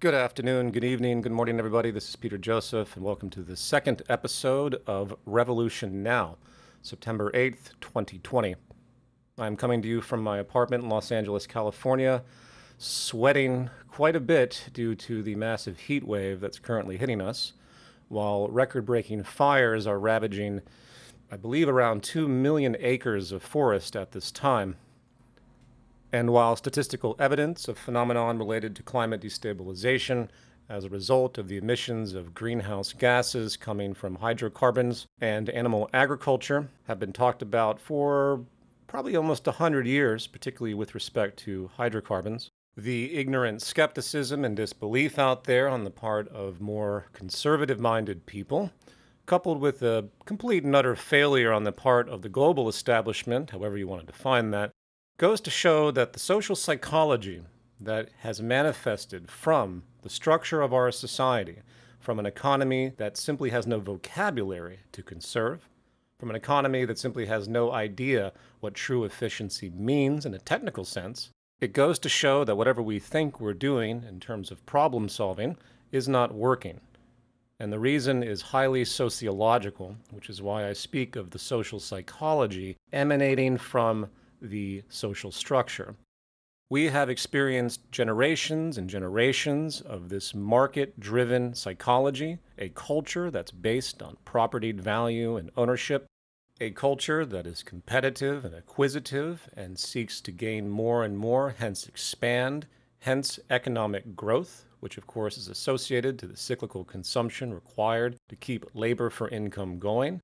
Good afternoon, good evening, good morning, everybody. This is Peter Joseph, and welcome to the second episode of Revolution Now, September 8th, 2020. I'm coming to you from my apartment in Los Angeles, California, sweating quite a bit due to the massive heat wave that's currently hitting us, while record-breaking fires are ravaging, I believe, around 2 million acres of forest at this time. And while statistical evidence of phenomenon related to climate destabilization as a result of the emissions of greenhouse gases coming from hydrocarbons and animal agriculture have been talked about for probably almost 100 years, particularly with respect to hydrocarbons, the ignorant skepticism and disbelief out there on the part of more conservative-minded people, coupled with a complete and utter failure on the part of the global establishment, however you want to define that, goes to show that the social psychology that has manifested from the structure of our society, from an economy that simply has no vocabulary to conserve, from an economy that simply has no idea what true efficiency means in a technical sense, it goes to show that whatever we think we're doing in terms of problem solving is not working. And the reason is highly sociological, which is why I speak of the social psychology emanating from the social structure. We have experienced generations and generations of this market-driven psychology, a culture that's based on propertied value and ownership, a culture that is competitive and acquisitive and seeks to gain more and more, hence expand, hence economic growth, which of course is associated to the cyclical consumption required to keep labor for income going.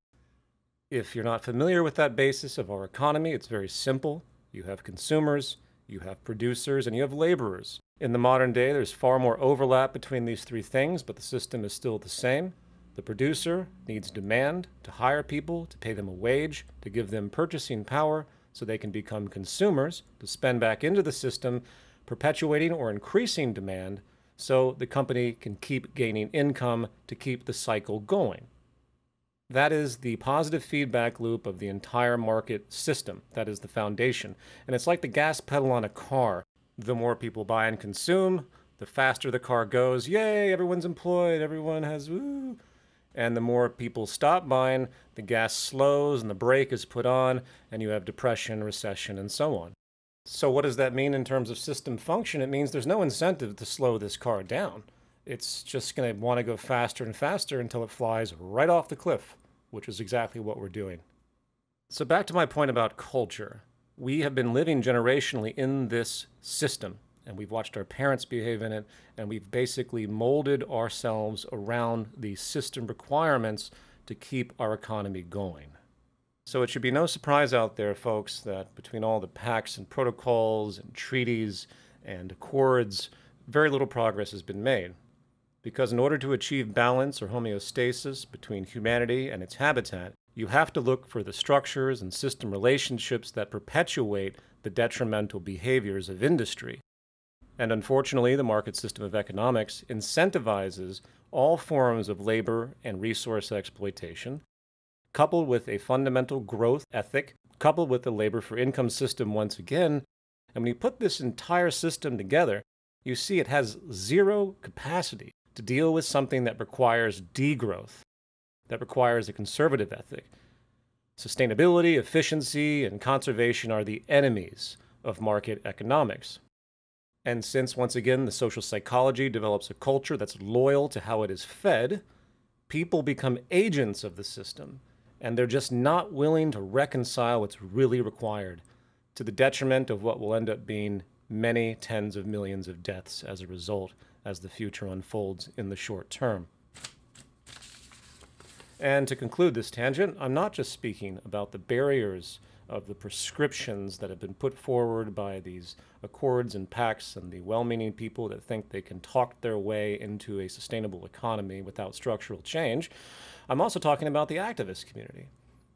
If you're not familiar with that basis of our economy, it's very simple. You have consumers, you have producers, and you have laborers. In the modern day, there's far more overlap between these three things, but the system is still the same. The producer needs demand to hire people, to pay them a wage, to give them purchasing power so they can become consumers, to spend back into the system, perpetuating or increasing demand so the company can keep gaining income to keep the cycle going. That is the positive feedback loop of the entire market system. That is the foundation. And it's like the gas pedal on a car. The more people buy and consume, the faster the car goes. Yay, everyone's employed, everyone has woo. And the more people stop buying, the gas slows and the brake is put on, and you have depression, recession, and so on. So what does that mean in terms of system function? It means there's no incentive to slow this car down. It's just going to want to go faster and faster until it flies right off the cliff, which is exactly what we're doing. So back to my point about culture. We have been living generationally in this system, and we've watched our parents behave in it, and we've basically molded ourselves around the system requirements to keep our economy going. So it should be no surprise out there, folks, that between all the pacts and protocols and treaties and accords, very little progress has been made. Because in order to achieve balance or homeostasis between humanity and its habitat, you have to look for the structures and system relationships that perpetuate the detrimental behaviors of industry. And unfortunately, the market system of economics incentivizes all forms of labor and resource exploitation, coupled with a fundamental growth ethic, coupled with the labor for income system once again. And when you put this entire system together, you see it has zero capacity to deal with something that requires degrowth, that requires a conservative ethic. Sustainability, efficiency, and conservation are the enemies of market economics. And since, once again, the social psychology develops a culture that's loyal to how it is fed, people become agents of the system, and they're just not willing to reconcile what's really required, to the detriment of what will end up being many tens of millions of deaths as a result, as the future unfolds in the short term. And to conclude this tangent, I'm not just speaking about the barriers of the prescriptions that have been put forward by these accords and pacts and the well-meaning people that think they can talk their way into a sustainable economy without structural change. I'm also talking about the activist community.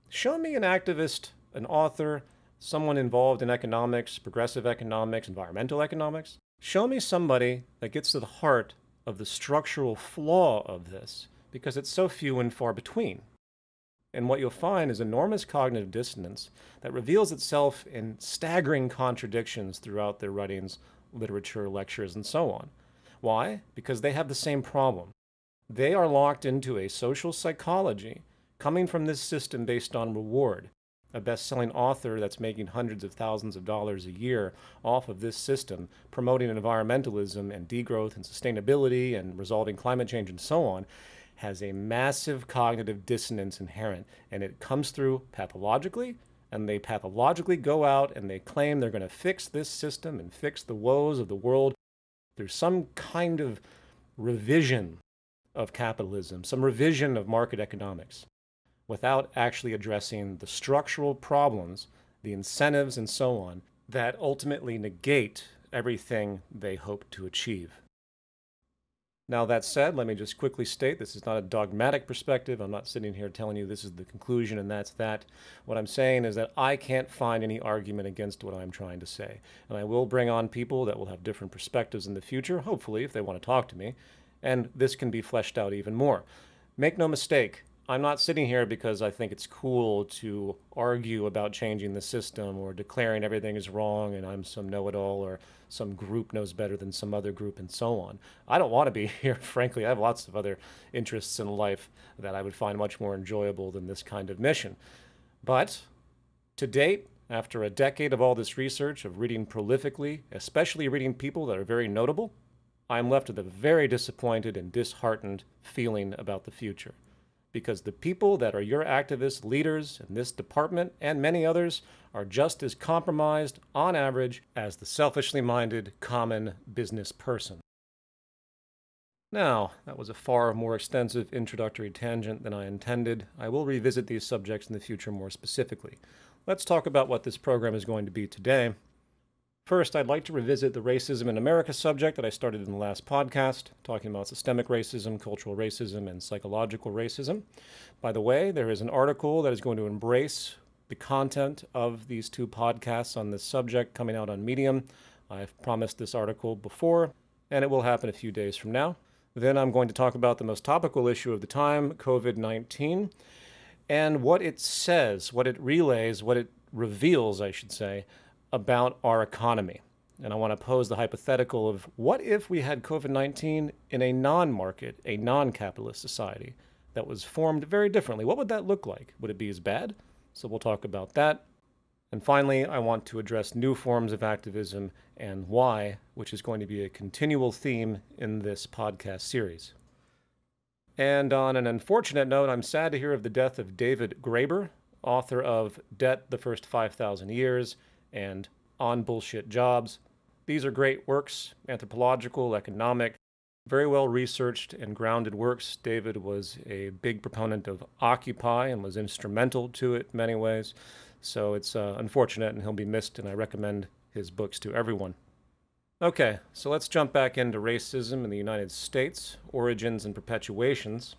Show me an activist, an author, someone involved in economics, progressive economics, environmental economics. Show me somebody that gets to the heart of the structural flaw of this, because it's so few and far between. And what you'll find is enormous cognitive dissonance that reveals itself in staggering contradictions throughout their writings, literature, lectures, and so on. Why? Because they have the same problem. They are locked into a social psychology coming from this system based on reward. A best-selling author that's making hundreds of thousands of dollars a year off of this system, promoting environmentalism and degrowth and sustainability and resolving climate change and so on, has a massive cognitive dissonance inherent, and it comes through pathologically, and they pathologically go out and they claim they're going to fix this system and fix the woes of the world. There's some kind of revision of capitalism, some revision of market economics, without actually addressing the structural problems, the incentives, and so on, that ultimately negate everything they hope to achieve. Now, that said, let me just quickly state this is not a dogmatic perspective. I'm not sitting here telling you this is the conclusion and that's that. What I'm saying is that I can't find any argument against what I'm trying to say. And I will bring on people that will have different perspectives in the future, hopefully, if they want to talk to me. And this can be fleshed out even more. Make no mistake, I'm not sitting here because I think it's cool to argue about changing the system or declaring everything is wrong and I'm some know-it-all or some group knows better than some other group and so on. I don't want to be here, frankly. I have lots of other interests in life that I would find much more enjoyable than this kind of mission. But to date, after a decade of all this research, of reading prolifically, especially reading people that are very notable, I'm left with a very disappointed and disheartened feeling about the future. Because the people that are your activist leaders in this department and many others are just as compromised, on average, as the selfishly minded common business person. Now, that was a far more extensive introductory tangent than I intended. I will revisit these subjects in the future more specifically. Let's talk about what this program is going to be today. First, I'd like to revisit the racism in America subject that I started in the last podcast, talking about systemic racism, cultural racism, and psychological racism. By the way, there is an article that is going to embrace the content of these two podcasts on this subject coming out on Medium. I've promised this article before, and it will happen a few days from now. Then I'm going to talk about the most topical issue of the time, COVID-19, and what it says, what it relays, what it reveals, I should say, about our economy. And I want to pose the hypothetical of what if we had COVID-19 in a non-market, a non-capitalist society that was formed very differently? What would that look like? Would it be as bad? So we'll talk about that. And finally, I want to address new forms of activism and why, which is going to be a continual theme in this podcast series. And on an unfortunate note, I'm sad to hear of the death of David Graeber, author of Debt the First 5,000 Years, and On Bullshit Jobs. These are great works, anthropological, economic, very well researched and grounded works. David was a big proponent of Occupy and was instrumental to it in many ways. So it's unfortunate and he'll be missed, and I recommend his books to everyone. Okay, so let's jump back into racism in the United States, origins and perpetuations.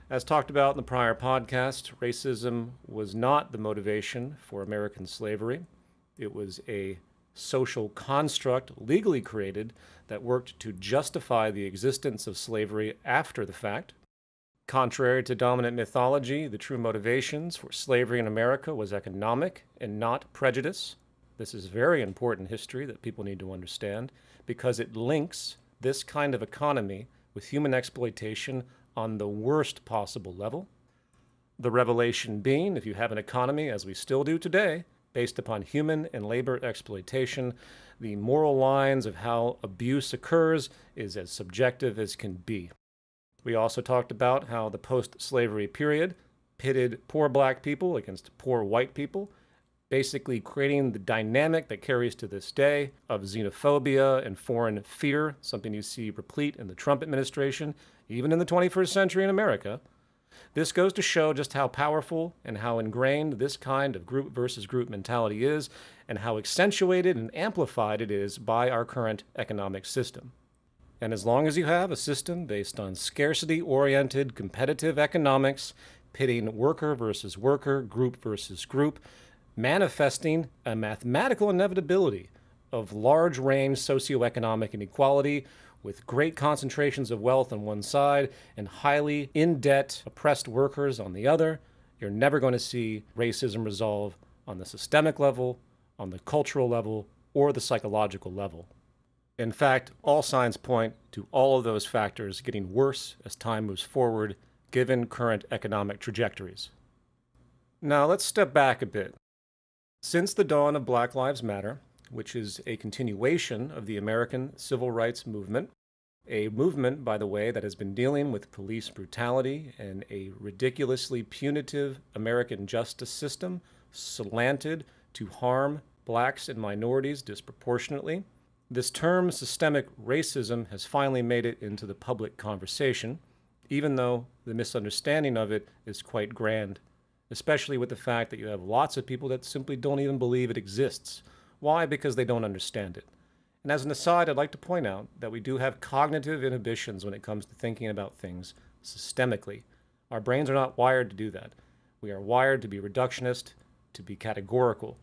As talked about in the prior podcast, racism was not the motivation for American slavery. It was a social construct legally created that worked to justify the existence of slavery after the fact. Contrary to dominant mythology, the true motivations for slavery in America was economic and not prejudice. This is very important history that people need to understand because it links this kind of economy with human exploitation on the worst possible level. The revelation being, if you have an economy, as we still do today, based upon human and labor exploitation, the moral lines of how abuse occurs is as subjective as can be. We also talked about how the post-slavery period pitted poor black people against poor white people, basically creating the dynamic that carries to this day of xenophobia and foreign fear, something you see replete in the Trump administration, even in the 21st century in America. This goes to show just how powerful and how ingrained this kind of group versus group mentality is, and how accentuated and amplified it is by our current economic system. And as long as you have a system based on scarcity-oriented competitive economics, pitting worker versus worker, group versus group, manifesting a mathematical inevitability of large-range socioeconomic inequality with great concentrations of wealth on one side and highly in-debt, oppressed workers on the other, you're never going to see racism resolve on the systemic level, on the cultural level, or the psychological level. In fact, all signs point to all of those factors getting worse as time moves forward, given current economic trajectories. Now, let's step back a bit. Since the dawn of Black Lives Matter, which is a continuation of the American civil rights movement, a movement, by the way, that has been dealing with police brutality and a ridiculously punitive American justice system slanted to harm blacks and minorities disproportionately. This term, systemic racism, has finally made it into the public conversation, even though the misunderstanding of it is quite grand, especially with the fact that you have lots of people that simply don't even believe it exists. Why? Because they don't understand it. And as an aside, I'd like to point out that we do have cognitive inhibitions when it comes to thinking about things systemically. Our brains are not wired to do that. We are wired to be reductionist, to be categorical.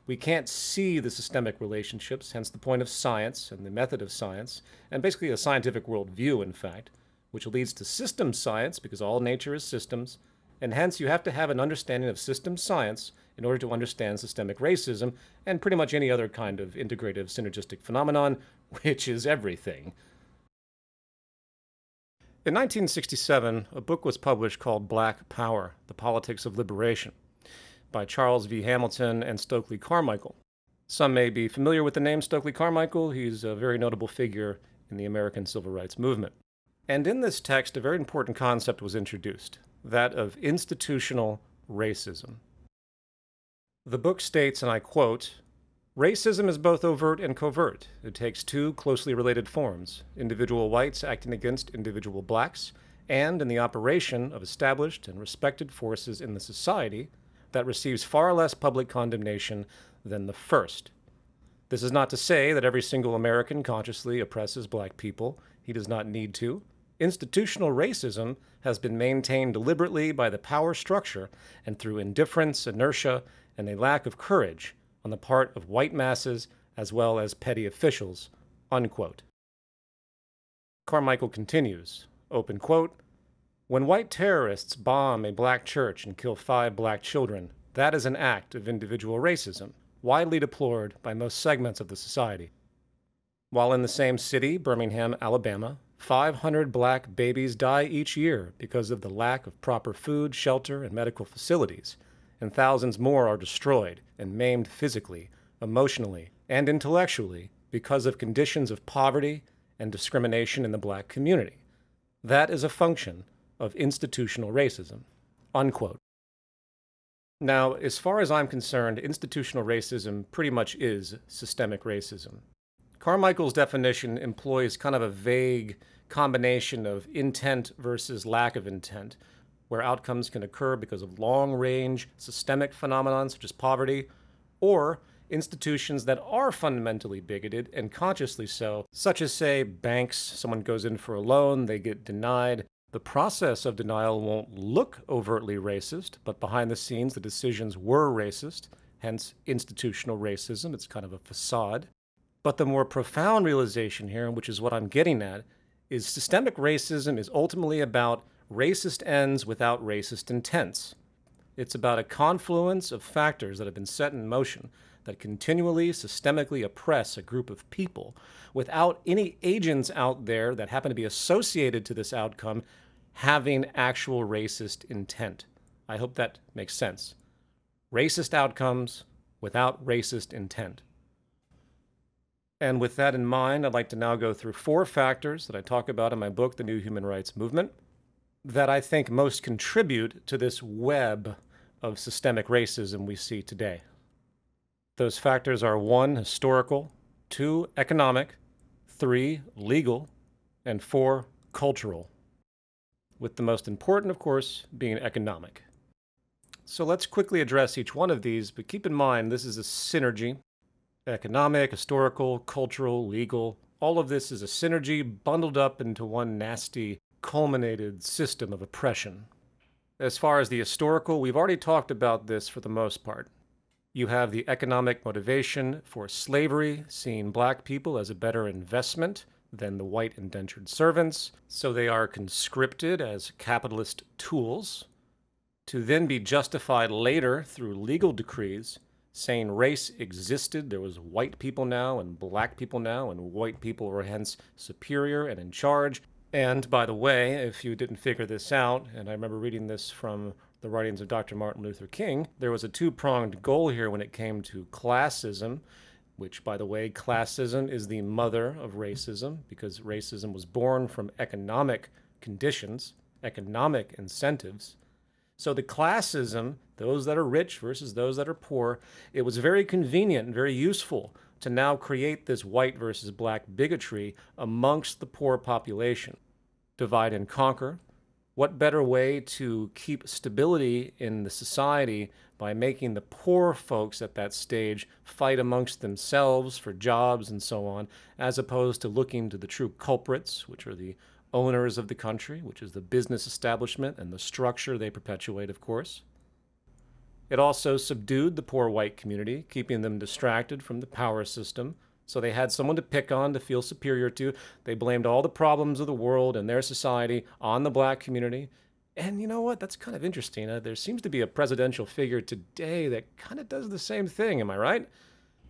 We can't see the systemic relationships, hence the point of science and the method of science, and basically a scientific worldview, in fact, which leads to system science, because all nature is systems, and hence you have to have an understanding of system science in order to understand systemic racism and pretty much any other kind of integrative synergistic phenomenon, which is everything. In 1967, a book was published called Black Power: The Politics of Liberation by Charles V. Hamilton and Stokely Carmichael. Some may be familiar with the name Stokely Carmichael. He's a very notable figure in the American civil rights movement. And in this text, a very important concept was introduced, that of institutional racism. The book states, and I quote, "Racism is both overt and covert. It takes two closely related forms, individual whites acting against individual blacks, and in the operation of established and respected forces in the society that receives far less public condemnation than the first. This is not to say that every single American consciously oppresses black people. He does not need to. Institutional racism has been maintained deliberately by the power structure and through indifference, inertia, and a lack of courage on the part of white masses as well as petty officials," unquote. Carmichael continues, open quote, "When white terrorists bomb a black church and kill 5 black children, that is an act of individual racism, widely deplored by most segments of the society. While in the same city, Birmingham, Alabama, 500 black babies die each year because of the lack of proper food, shelter, and medical facilities, and thousands more are destroyed and maimed physically, emotionally, and intellectually because of conditions of poverty and discrimination in the black community. That is a function of institutional racism," unquote. Now, as far as I'm concerned, institutional racism pretty much is systemic racism. Carmichael's definition employs kind of a vague combination of intent versus lack of intent, where outcomes can occur because of long-range systemic phenomena such as poverty, or institutions that are fundamentally bigoted and consciously so, such as, say, banks. Someone goes in for a loan, they get denied. The process of denial won't look overtly racist, but behind the scenes the decisions were racist, hence institutional racism. It's kind of a facade. But the more profound realization here, which is what I'm getting at, is systemic racism is ultimately about racist ends without racist intents. It's about a confluence of factors that have been set in motion that continually, systemically oppress a group of people without any agents out there that happen to be associated to this outcome having actual racist intent. I hope that makes sense. Racist outcomes without racist intent. And with that in mind, I'd like to now go through 4 factors that I talk about in my book, The New Human Rights Movement, that I think most contribute to this web of systemic racism we see today. Those factors are 1, historical, 2, economic, 3, legal, and 4, cultural, with the most important, of course, being economic. So let's quickly address each one of these, but keep in mind this is a synergy. Economic, historical, cultural, legal, all of this is a synergy bundled up into one nasty, culminated system of oppression. As far as the historical, we've already talked about this for the most part. You have the economic motivation for slavery, seeing black people as a better investment than the white indentured servants, so they are conscripted as capitalist tools, to then be justified later through legal decrees saying race existed. There was white people now and black people now, and white people were hence superior and in charge. And by the way, if you didn't figure this out, and I remember reading this from the writings of Dr. Martin Luther King, there was a two-pronged goal here when it came to classism, which, by the way, classism is the mother of racism, because racism was born from economic conditions, economic incentives. So the classism, those that are rich versus those that are poor, it was very convenient and very useful to now create this white versus black bigotry amongst the poor population. Divide and conquer. What better way to keep stability in the society by making the poor folks at that stage fight amongst themselves for jobs and so on, as opposed to looking to the true culprits, which are the owners of the country, which is the business establishment and the structure they perpetuate, of course. It also subdued the poor white community, keeping them distracted from the power system, so they had someone to pick on, to feel superior to. They blamed all the problems of the world and their society on the black community. And you know what? That's kind of interesting. There seems to be a presidential figure today that kind of does the same thing, am I right?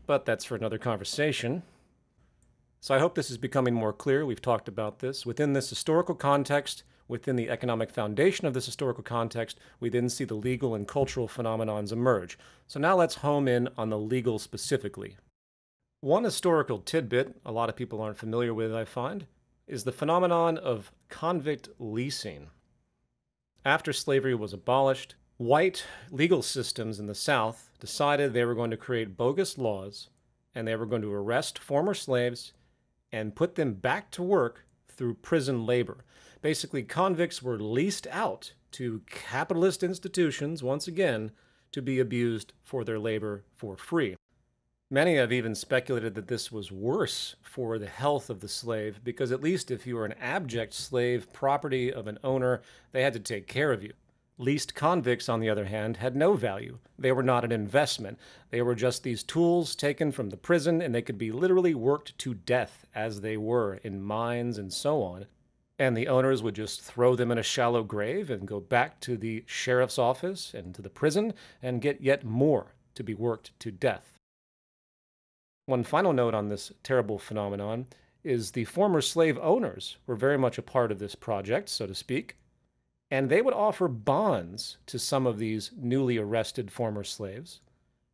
But that's for another conversation. So I hope this is becoming more clear. We've talked about this. Within this historical context, within the economic foundation of this historical context, we then see the legal and cultural phenomenons emerge. So now let's home in on the legal specifically. One historical tidbit a lot of people aren't familiar with, I find, is the phenomenon of convict leasing. After slavery was abolished, white legal systems in the South decided they were going to create bogus laws, and they were going to arrest former slaves and put them back to work through prison labor. Basically, convicts were leased out to capitalist institutions, once again, to be abused for their labor for free. Many have even speculated that this was worse for the health of the slave, because at least if you were an abject slave, property of an owner, they had to take care of you. Leased convicts, on the other hand, had no value. They were not an investment. They were just these tools taken from the prison, and they could be literally worked to death as they were in mines and so on. And the owners would just throw them in a shallow grave and go back to the sheriff's office and to the prison and get yet more to be worked to death. One final note on this terrible phenomenon is the former slave owners were very much a part of this project, so to speak, and they would offer bonds to some of these newly arrested former slaves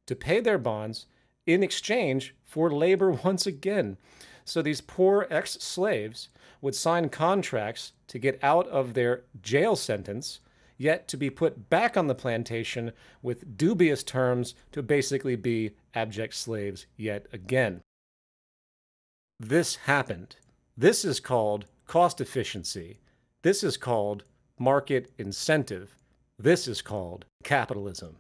to pay their bonds in exchange for labor once again. So these poor ex-slaves would sign contracts to get out of their jail sentence, yet to be put back on the plantation with dubious terms to basically be abject slaves yet again. This happened. This is called cost efficiency. This is called market incentive. This is called capitalism.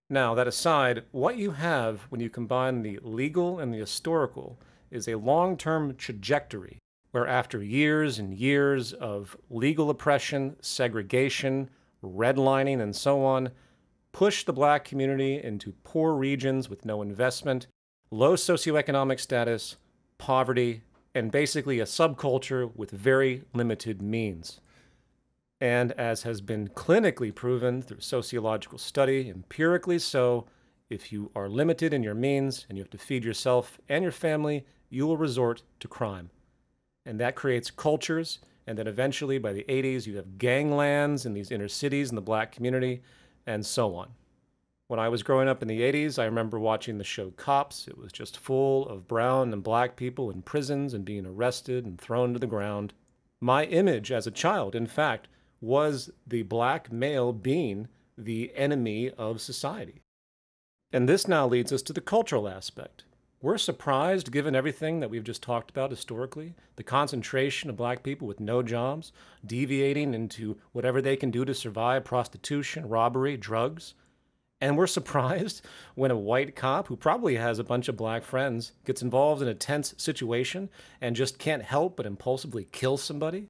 Now, that aside, what you have when you combine the legal and the historical is a long-term trajectory where after years and years of legal oppression, segregation, redlining, and so on, push the black community into poor regions with no investment, low socioeconomic status, poverty, and basically a subculture with very limited means. And as has been clinically proven through sociological study, empirically so, if you are limited in your means and you have to feed yourself and your family, you will resort to crime. And that creates cultures, and then eventually by the 80s you have ganglands in these inner cities in the black community, and so on. When I was growing up in the 80s, I remember watching the show Cops. It was just full of brown and black people in prisons and being arrested and thrown to the ground. My image as a child, in fact, was the black male being the enemy of society. And this now leads us to the cultural aspect. We're surprised, given everything that we've just talked about historically, the concentration of black people with no jobs, deviating into whatever they can do to survive, prostitution, robbery, drugs. And we're surprised when a white cop who probably has a bunch of black friends gets involved in a tense situation and just can't help but impulsively kill somebody.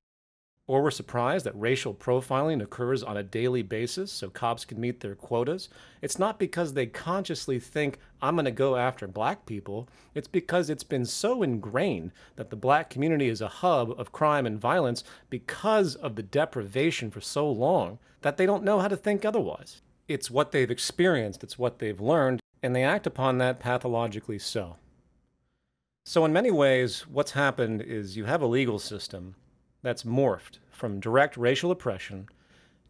Or we're surprised that racial profiling occurs on a daily basis so cops can meet their quotas. It's not because they consciously think, I'm going to go after black people. It's because it's been so ingrained that the black community is a hub of crime and violence because of the deprivation for so long that they don't know how to think otherwise. It's what they've experienced, it's what they've learned, and they act upon that pathologically so. So in many ways, what's happened is you have a legal system that's morphed from direct racial oppression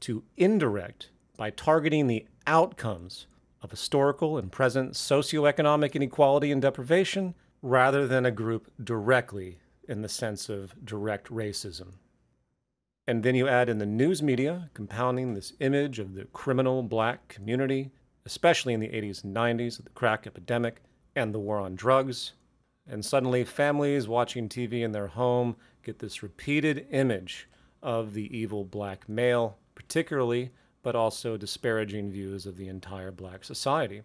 to indirect by targeting the outcomes of historical and present socioeconomic inequality and deprivation rather than a group directly in the sense of direct racism. And then you add in the news media, compounding this image of the criminal black community, especially in the 80s and 90s, of the crack epidemic and the war on drugs. And suddenly families watching TV in their home get this repeated image of the evil black male, particularly, but also disparaging views of the entire black society.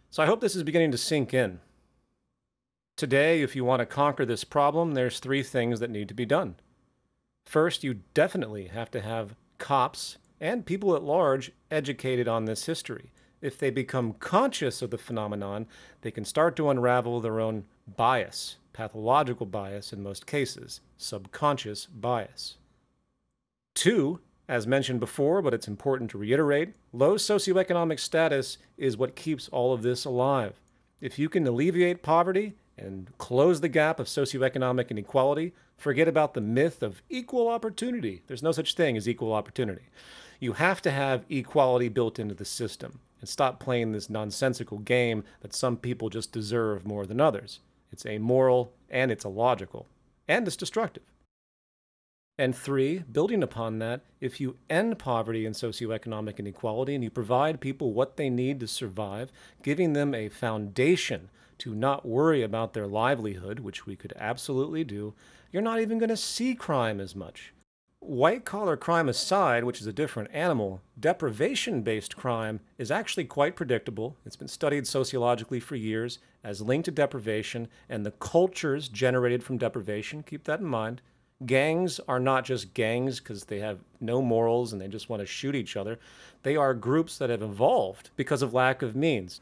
So I hope this is beginning to sink in. Today, if you want to conquer this problem, there's 3 things that need to be done. First, you definitely have to have cops and people at large educated on this history. If they become conscious of the phenomenon, they can start to unravel their own bias, pathological bias in most cases, subconscious bias. 2, as mentioned before, but it's important to reiterate, low socioeconomic status is what keeps all of this alive. If you can alleviate poverty and close the gap of socioeconomic inequality, forget about the myth of equal opportunity. There's no such thing as equal opportunity. You have to have equality built into the system and stop playing this nonsensical game that some people just deserve more than others. It's amoral and it's illogical and it's destructive. And 3, building upon that, if you end poverty and socioeconomic inequality and you provide people what they need to survive, giving them a foundation to not worry about their livelihood, which we could absolutely do, you're not even going to see crime as much. White-collar crime aside, which is a different animal, deprivation-based crime is actually quite predictable. It's been studied sociologically for years as linked to deprivation and the cultures generated from deprivation. Keep that in mind. Gangs are not just gangs because they have no morals and they just want to shoot each other. They are groups that have evolved because of lack of means.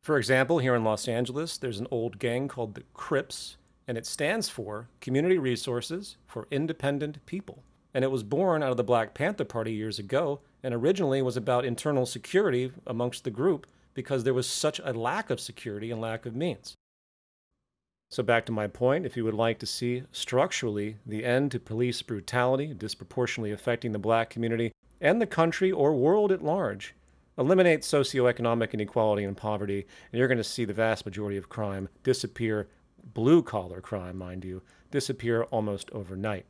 For example, here in Los Angeles, there's an old gang called the Crips, and it stands for Community Resources for Independent People. And it was born out of the Black Panther Party years ago, and originally was about internal security amongst the group because there was such a lack of security and lack of means. So back to my point, if you would like to see structurally the end to police brutality disproportionately affecting the black community and the country or world at large, eliminate socioeconomic inequality and poverty, and you're going to see the vast majority of crime disappear, blue-collar crime, mind you, disappear almost overnight.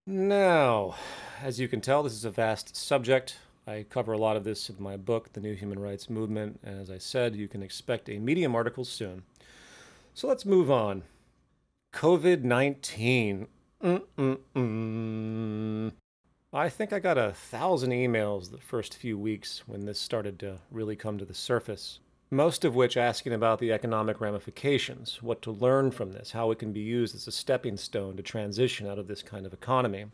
Now, as you can tell, this is a vast subject. I cover a lot of this in my book, The New Human Rights Movement, and as I said, you can expect a Medium article soon. So let's move on. COVID-19. I think I got 1,000 emails the first few weeks when this started to really come to the surface, most of which asking about the economic ramifications, what to learn from this, how it can be used as a stepping stone to transition out of this kind of economy.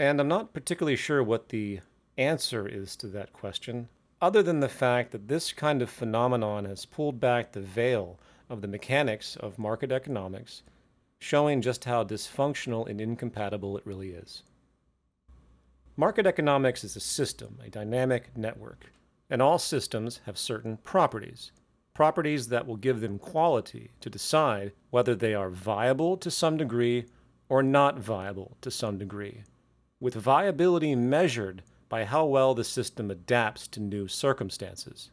And I'm not particularly sure what the answer is to that question, other than the fact that this kind of phenomenon has pulled back the veil of the mechanics of market economics, showing just how dysfunctional and incompatible it really is. Market economics is a system, a dynamic network, and all systems have certain properties that will give them quality to decide whether they are viable to some degree or not viable to some degree, with viability measured by how well the system adapts to new circumstances.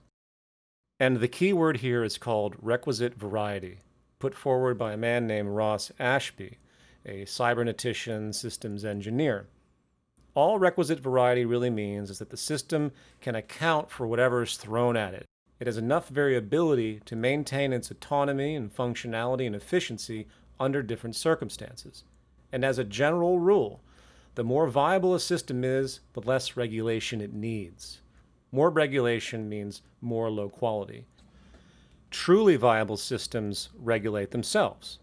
And the key word here is called requisite variety, put forward by a man named Ross Ashby, a cybernetician systems engineer. All requisite variety really means is that the system can account for whatever is thrown at it. It has enough variability to maintain its autonomy and functionality and efficiency under different circumstances. And as a general rule, the more viable a system is, the less regulation it needs. More regulation means more low quality. Truly viable systems regulate themselves.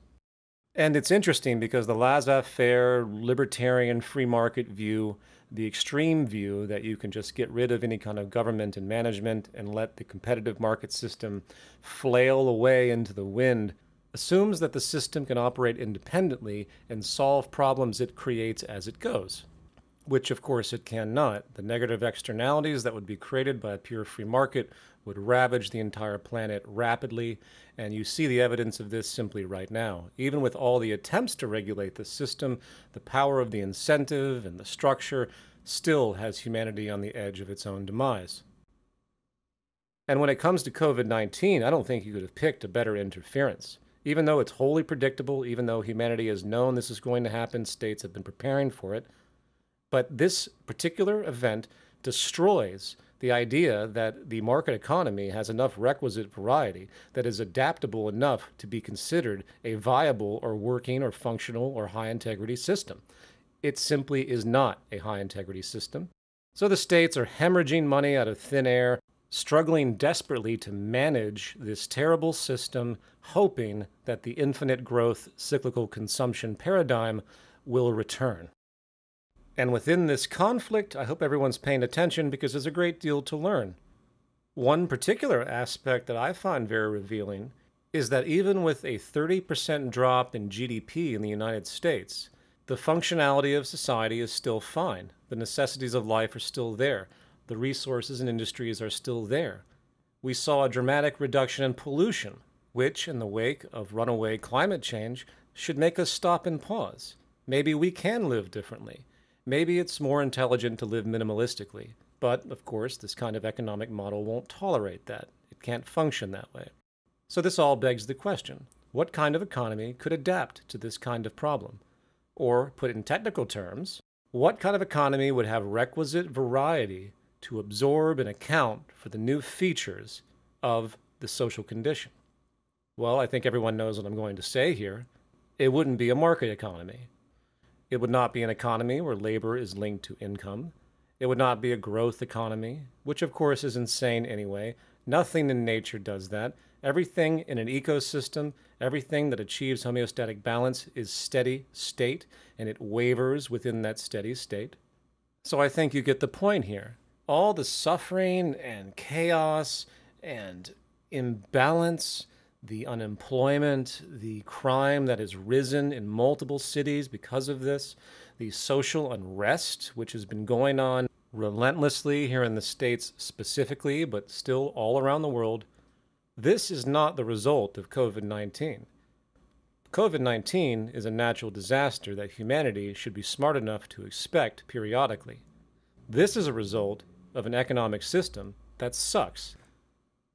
And it's interesting because the laissez-faire, libertarian, free market view, the extreme view that you can just get rid of any kind of government and management and let the competitive market system flail away into the wind, assumes that the system can operate independently and solve problems it creates as it goes. which of course it cannot. The negative externalities that would be created by a pure free market would ravage the entire planet rapidly, and you see the evidence of this simply right now. Even with all the attempts to regulate the system, the power of the incentive and the structure still has humanity on the edge of its own demise. And when it comes to COVID-19, I don't think you could have picked a better interference. Even though it's wholly predictable, even though humanity has known this is going to happen, states have been preparing for it, but this particular event destroys the idea that the market economy has enough requisite variety that is adaptable enough to be considered a viable or working or functional or high integrity system. It simply is not a high integrity system. So the states are hemorrhaging money out of thin air, struggling desperately to manage this terrible system, hoping that the infinite growth cyclical consumption paradigm will return. And within this conflict, I hope everyone's paying attention because there's a great deal to learn. One particular aspect that I find very revealing is that even with a 30% drop in GDP in the United States, the functionality of society is still fine. The necessities of life are still there. The resources and industries are still there. We saw a dramatic reduction in pollution, which, in the wake of runaway climate change, should make us stop and pause. Maybe we can live differently. Maybe it's more intelligent to live minimalistically. But, of course, this kind of economic model won't tolerate that. It can't function that way. So this all begs the question, what kind of economy could adapt to this kind of problem? Or, put in technical terms, what kind of economy would have requisite variety to absorb and account for the new features of the social condition? Well, I think everyone knows what I'm going to say here. It wouldn't be a market economy. It would not be an economy where labor is linked to income. It would not be a growth economy, which of course is insane anyway. Nothing in nature does that. Everything in an ecosystem, everything that achieves homeostatic balance is steady state, and it wavers within that steady state. So I think you get the point here. All the suffering and chaos and imbalance, the unemployment, the crime that has risen in multiple cities because of this, the social unrest, which has been going on relentlessly here in the States specifically, but still all around the world, this is not the result of COVID-19. COVID-19 is a natural disaster that humanity should be smart enough to expect periodically. This is a result of an economic system that sucks.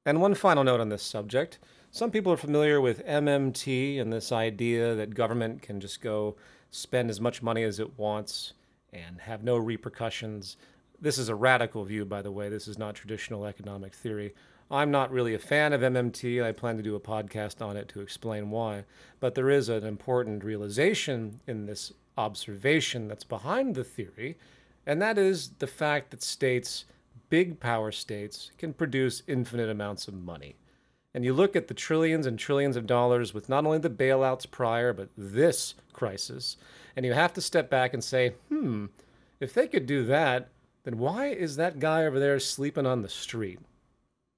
And one final note on this subject. Some people are familiar with MMT and this idea that government can just go spend as much money as it wants and have no repercussions. This is a radical view, by the way. This is not traditional economic theory. I'm not really a fan of MMT. I plan to do a podcast on it to explain why. But there is an important realization in this observation that's behind the theory, and that is the fact that states, big power states, can produce infinite amounts of money. And you look at the trillions and trillions of dollars with not only the bailouts prior, but this crisis, and you have to step back and say, if they could do that, then why is that guy over there sleeping on the street?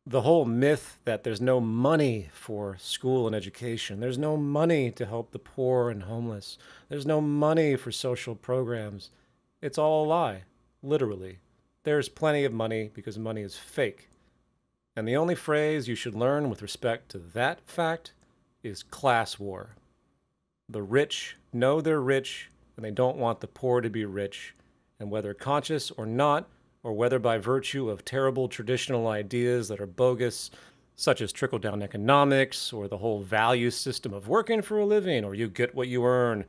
The whole myth that there's no money for school and education, there's no money to help the poor and homeless, there's no money for social programs, it's all a lie, literally. There's plenty of money because money is fake. And the only phrase you should learn with respect to that fact is class war. The rich know they're rich and they don't want the poor to be rich, and whether conscious or not, or whether by virtue of terrible traditional ideas that are bogus, such as trickle-down economics, or the whole value system of working for a living, or you get what you earn.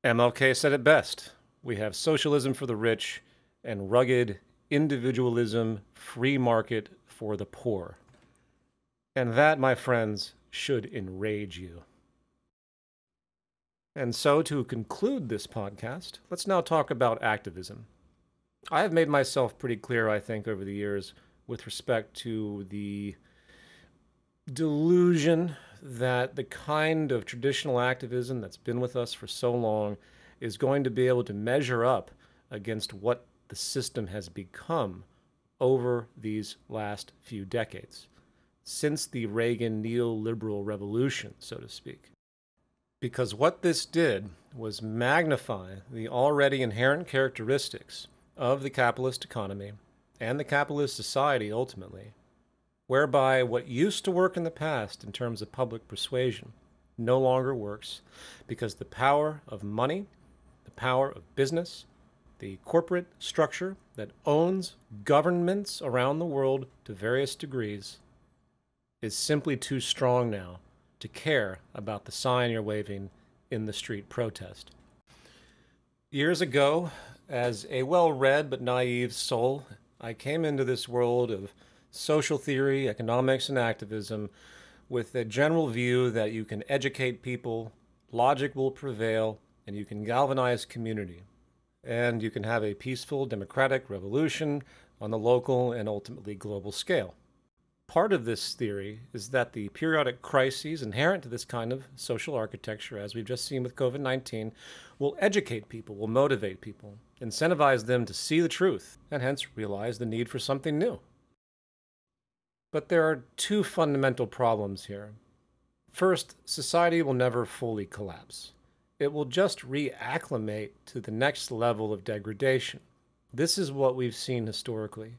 MLK said it best. We have socialism for the rich and rugged individualism, free market for the poor. And that, my friends, should enrage you. And so, to conclude this podcast, let's now talk about activism. I have made myself pretty clear, I think, over the years with respect to the delusion that the kind of traditional activism that's been with us for so long is going to be able to measure up against what the system has become over these last few decades, since the Reagan neoliberal revolution, so to speak. Because what this did was magnify the already inherent characteristics of the capitalist economy and the capitalist society ultimately, whereby what used to work in the past in terms of public persuasion no longer works because the power of money, the power of business, the corporate structure that owns governments around the world to various degrees is simply too strong now to care about the sign you're waving in the street protest. Years ago, as a well-read but naive soul, I came into this world of social theory, economics, and activism with a general view that you can educate people, logic will prevail, and you can galvanize community. And you can have a peaceful democratic revolution on the local and ultimately global scale. Part of this theory is that the periodic crises inherent to this kind of social architecture, as we've just seen with COVID-19, will educate people, will motivate people, incentivize them to see the truth, and hence realize the need for something new. But there are two fundamental problems here. First, society will never fully collapse. It will just reacclimate to the next level of degradation. This is what we've seen historically.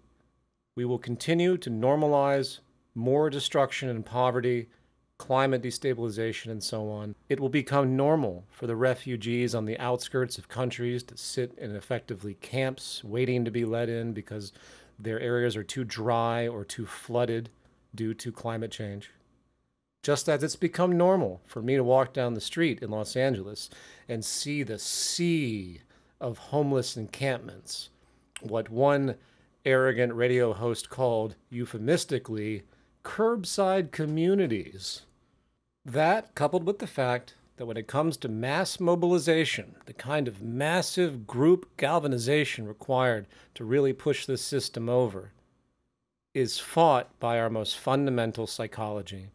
We will continue to normalize more destruction and poverty, climate destabilization, and so on. It will become normal for the refugees on the outskirts of countries to sit in effectively camps, waiting to be let in because their areas are too dry or too flooded due to climate change. Just as it's become normal for me to walk down the street in Los Angeles and see the sea of homeless encampments, what one arrogant radio host called, euphemistically, curbside communities. That, coupled with the fact that when it comes to mass mobilization, the kind of massive group galvanization required to really push this system over, is fought by our most fundamental psychology.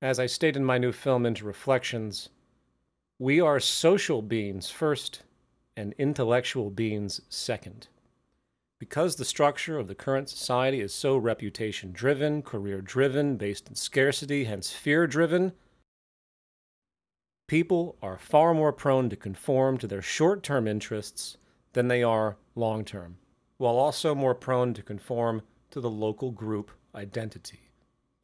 As I state in my new film, Into Reflections, we are social beings first and intellectual beings second. Because the structure of the current society is so reputation-driven, career-driven, based in scarcity, hence fear-driven, people are far more prone to conform to their short-term interests than they are long-term, while also more prone to conform to the local group identity.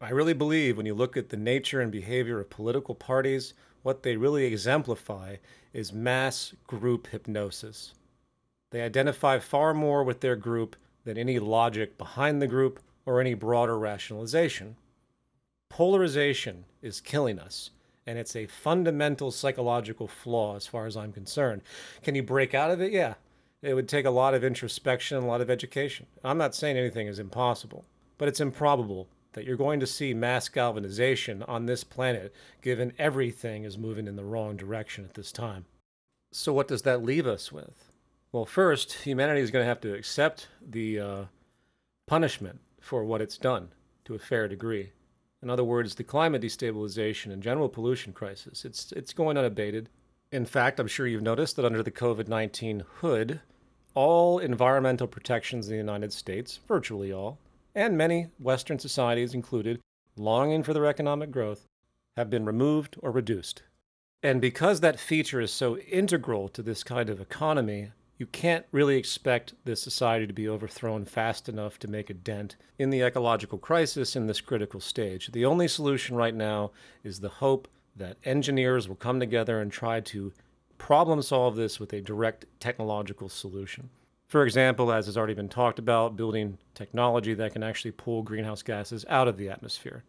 I really believe when you look at the nature and behavior of political parties, what they really exemplify is mass group hypnosis. They identify far more with their group than any logic behind the group or any broader rationalization. Polarization is killing us, and it's a fundamental psychological flaw as far as I'm concerned. Can you break out of it? Yeah. It would take a lot of introspection and a lot of education. I'm not saying anything is impossible, but it's improbable that you're going to see mass galvanization on this planet given everything is moving in the wrong direction at this time. So what does that leave us with? Well, first, humanity is going to have to accept the punishment for what it's done to a fair degree. In other words, the climate destabilization and general pollution crisis, it's going unabated. In fact, I'm sure you've noticed that under the COVID-19 hood, all environmental protections in the United States, virtually all, and many Western societies included, longing for their economic growth, have been removed or reduced. And because that feature is so integral to this kind of economy, you can't really expect this society to be overthrown fast enough to make a dent in the ecological crisis in this critical stage. The only solution right now is the hope that engineers will come together and try to problem solve this with a direct technological solution. For example, as has already been talked about, building technology that can actually pull greenhouse gases out of the atmosphere.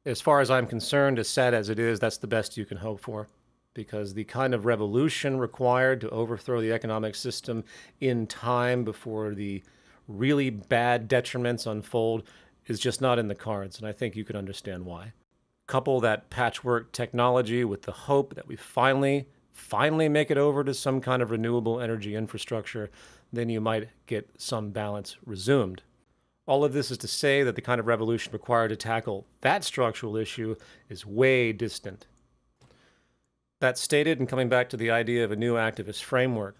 As far as I'm concerned, as sad as it is, that's the best you can hope for, because the kind of revolution required to overthrow the economic system in time before the really bad detriments unfold is just not in the cards, and I think you can understand why. Couple that patchwork technology with the hope that we finally make it over to some kind of renewable energy infrastructure, then you might get some balance resumed. All of this is to say that the kind of revolution required to tackle that structural issue is way distant. That stated, and coming back to the idea of a new activist framework,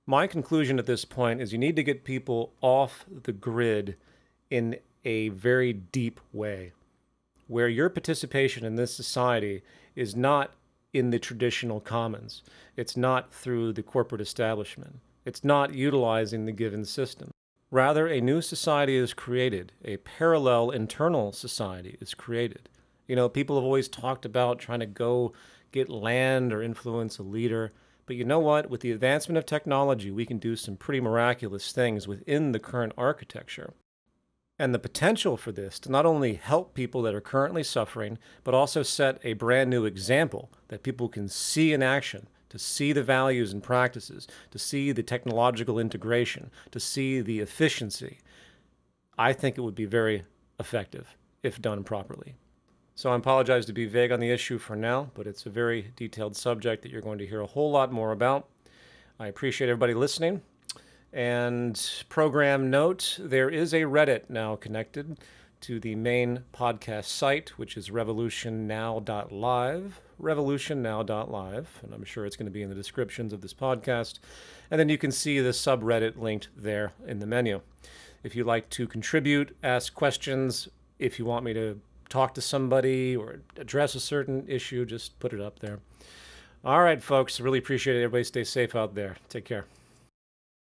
my conclusion at this point is you need to get people off the grid in a very deep way, where your participation in this society is not in the traditional commons. It's not through the corporate establishment. It's not utilizing the given system. Rather, a new society is created. A parallel internal society is created. You know, people have always talked about trying to go get land or influence a leader. But you know what? With the advancement of technology, we can do some pretty miraculous things within the current architecture. And the potential for this to not only help people that are currently suffering, but also set a brand new example that people can see in action, to see the values and practices, to see the technological integration, to see the efficiency. I think it would be very effective if done properly. So I apologize to be vague on the issue for now, but it's a very detailed subject that you're going to hear a whole lot more about. I appreciate everybody listening. And program note, there is a Reddit now connected to the main podcast site, which is revolutionnow.live, revolutionnow.live, and I'm sure it's going to be in the descriptions of this podcast. And then you can see the subreddit linked there in the menu. If you'd like to contribute, ask questions, if you want me to talk to somebody or address a certain issue, just put it up there. All right, folks, really appreciate it. Everybody stay safe out there. Take care.